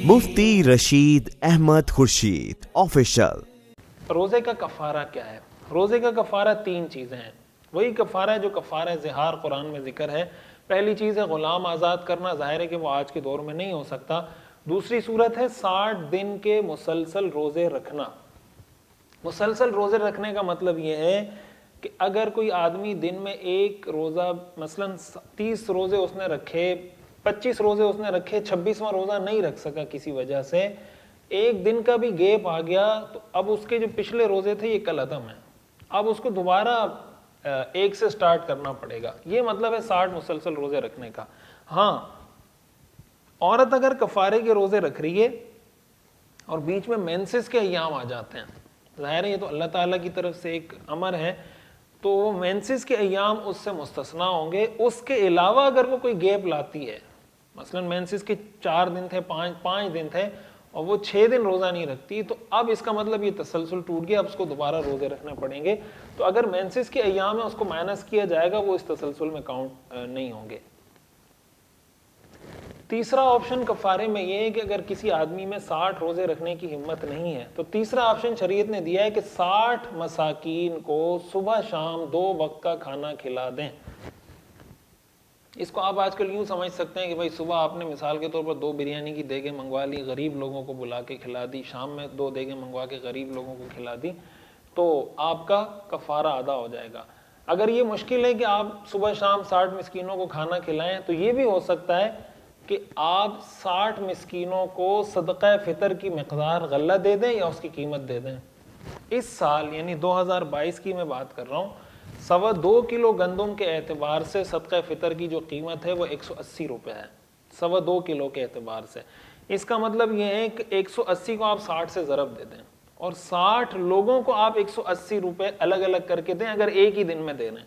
مفتی Rashid Ahmad Khurshid official. روزے کا کفارہ کیا ہے؟ روزے کا کفارہ تین چیزیں ہیں، وہی کفارہ ہے جو کفارہ ظہار قرآن میں ذکر ہے۔ پہلی چیز ہے غلام آزاد کرنا، ظاہر ہے کہ وہ آج کے دور میں نہیں ہو سکتا۔ دوسری صورت ہے 60 دن کے مسلسل روزے رکھنا۔ مسلسل روزے رکھنے کا مطلب یہ ہے کہ اگر کوئی آدمی دن میں ایک روزہ مثلا 30 روزے اس نے رکھے، 25 روزے اس نے رکھے، 26واں روزہ نہیں رکھ سکا کسی وجہ سے، ایک دن کا بھی گیپ آ گیا تو اب اس کے جو پچھلے روزے تھے یہ کل عدم ہیں، اب اس کو دوبارہ ایک سے سٹارٹ کرنا پڑے گا۔ یہ مطلب ہے 60 مسلسل روزے رکھنے کا۔ ہاں، عورت اگر کفارے کے روزے رکھ رہی ہے اور بیچ میں مینسز کے ایام آ جاتے ہیں، ظاہر ہے یہ تو اللہ تعالیٰ کی طرف سے ایک امر ہے، تو وہ مینسز کے ایام اس سے مستثنا ہوں گے۔ اس کے علاوہ اگر وہ کوئی گیپ لاتی ہے، مثلا مینسز کے 4 دن تھے، 5 دن تھے اور وہ 6 دن روزہ نہیں رکھتی، تو اب اس کا مطلب یہ تسلسل ٹوٹ گیا، اب اس کو دوبارہ روزے رکھنے پڑیں گے۔ تو اگر مینسز کے ایام میں اس کو مائنس کیا جائے گا، وہ اس تسلسل میں کاؤنٹ نہیں ہوں گے۔ تیسرا آپشن کفارے میں یہ ہے کہ اگر کسی آدمی میں 60 روزے رکھنے کی ہمت نہیں ہے تو تیسرا آپشن شریعت نے دیا ہے کہ 60 مساکین کو صبح شام 2 وقت کا کھانا کھلا دیں۔ اس کو آپ آج کل یوں سمجھ سکتے ہیں کہ بھائی صبح آپ نے مثال کے طور پر 2 بریانی کی دیگیں منگوا لی، غریب لوگوں کو بلا کے کھلا دی، شام میں 2 دیگیں منگوا کے غریب لوگوں کو کھلا دی، تو آپ کا کفارہ ادا ہو جائے گا۔ اگر یہ مشکل ہے کہ آپ صبح شام 60 مسکینوں کو کھانا کھلائیں، تو یہ بھی ہو سکتا ہے کہ آپ 60 مسکینوں کو صدقہ فطر کی مقدار غلہ دے دیں یا اس کی قیمت دے دیں۔ اس سال یعنی 2022 کی میں بات کر رہا ہوں، 2.25 کلو گندم کے اعتبار سے صدقہ فطر کی جو قیمت ہے وہ 180 روپے ہے، 2.25 کلو کے اعتبار سے۔ اس کا مطلب یہ ہے کہ 180 کو آپ 60 سے ضرب دے دیں اور 60 لوگوں کو آپ 180 روپے الگ الگ کر کے دیں اگر ایک ہی دن میں دے رہے ہیں۔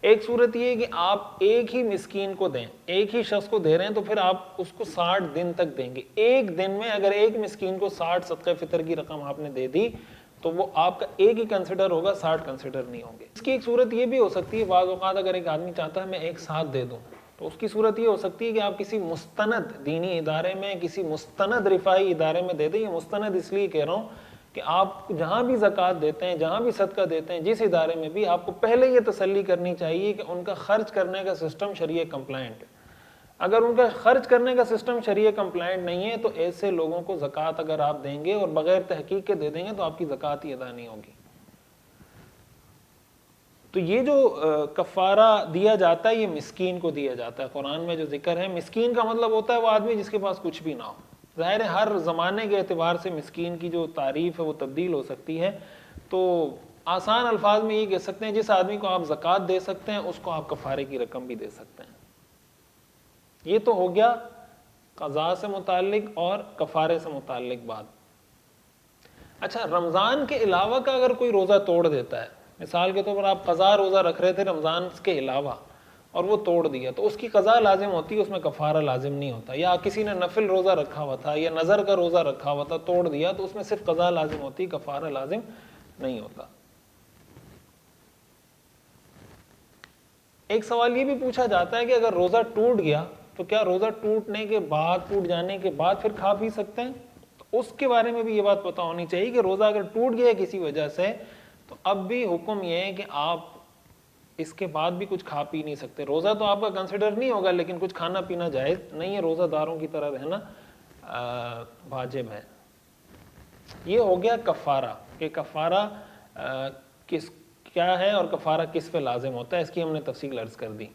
ایک صورت یہ ہے کہ آپ ایک ہی مسکین کو دیں، ایک ہی شخص کو دے رہے ہیں تو پھر آپ اس کو 60 دن تک دیں گے۔ ایک دن میں اگر ایک مسکین کو 60 صدقہ فطر کی رقم آپ نے دے دی تو وہ آپ کا ایک ہی کنسیڈر ہوگا، 60 کنسیڈر نہیں ہوں گے۔ اس کی ایک صورت یہ بھی ہو سکتی ہے، بعض اوقات اگر ایک آدمی چاہتا ہے میں ایک ساتھ دے دوں، تو اس کی صورت یہ ہو سکتی ہے کہ آپ کسی مستند دینی ادارے میں، کسی مستند رفاہی ادارے میں دے دیں۔ یہ مستند اس لیے کہہ رہا ہوں کہ آپ جہاں بھی زکوٰۃ دیتے ہیں، جہاں بھی صدقہ دیتے ہیں، جس ادارے میں بھی، آپ کو پہلے یہ تسلی کرنی چاہیے کہ ان کا خرچ کرنے کا سسٹم شریعہ کمپلائنٹ ہے۔ اگر ان کا خرچ کرنے کا سسٹم شریعہ کمپلائنٹ نہیں ہے تو ایسے لوگوں کو زکوٰۃ اگر آپ دیں گے اور بغیر تحقیق کے دے دیں گے تو آپ کی زکوٰۃ ہی ادا نہیں ہوگی۔ تو یہ جو کفارہ دیا جاتا ہے یہ مسکین کو دیا جاتا ہے۔ قرآن میں جو ذکر ہے، مسکین کا مطلب ہوتا ہے وہ آدمی جس کے پاس کچھ بھی نہ ہو۔ ظاہر ہے ہر زمانے کے اعتبار سے مسکین کی جو تعریف ہے وہ تبدیل ہو سکتی ہے، تو آسان الفاظ میں یہ کہہ سکتے ہیں جس آدمی کو آپ زکوٰۃ دے سکتے ہیں اس کو آپ کفارے کی رقم بھی دے سکتے ہیں۔ یہ تو ہو گیا قضاء سے متعلق اور کفارے سے متعلق بات۔ اچھا، رمضان کے علاوہ کا اگر کوئی روزہ توڑ دیتا ہے، مثال کے طور پر آپ قضاء روزہ رکھ رہے تھے رمضان کے علاوہ اور وہ توڑ دیا، تو اس کی قضاء لازم ہوتی ہے، اس میں کفارہ لازم نہیں ہوتا۔ یا کسی نے نفل روزہ رکھا ہوا تھا یا نظر کا روزہ رکھا ہوا تھا، توڑ دیا، تو اس میں صرف قضاء لازم ہوتی، کفارہ لازم نہیں ہوتا۔ ایک سوال یہ بھی پوچھا جاتا ہے کہ اگر روزہ ٹوٹ گیا تو کیا روزہ ٹوٹنے کے بعد، ٹوٹ جانے کے بعد پھر کھا پی سکتے ہیں؟ تو اس کے بارے میں بھی یہ بات پتہ ہونی چاہیے کہ روزہ اگر ٹوٹ گیا کسی وجہ سے تو اب بھی حکم یہ ہے کہ آپ اس کے بعد بھی کچھ کھا پی نہیں سکتے۔ روزہ تو آپ کا کنسیڈر نہیں ہوگا لیکن کچھ کھانا پینا جائز نہیں ہے، روزہ داروں کی طرح رہنا واجب ہے۔ یہ ہو گیا کفارہ، کہ کفارہ کیا ہے اور کفارہ کس پہ لازم ہوتا ہے، اس کی ہم نے تفصیل عرض کر دی۔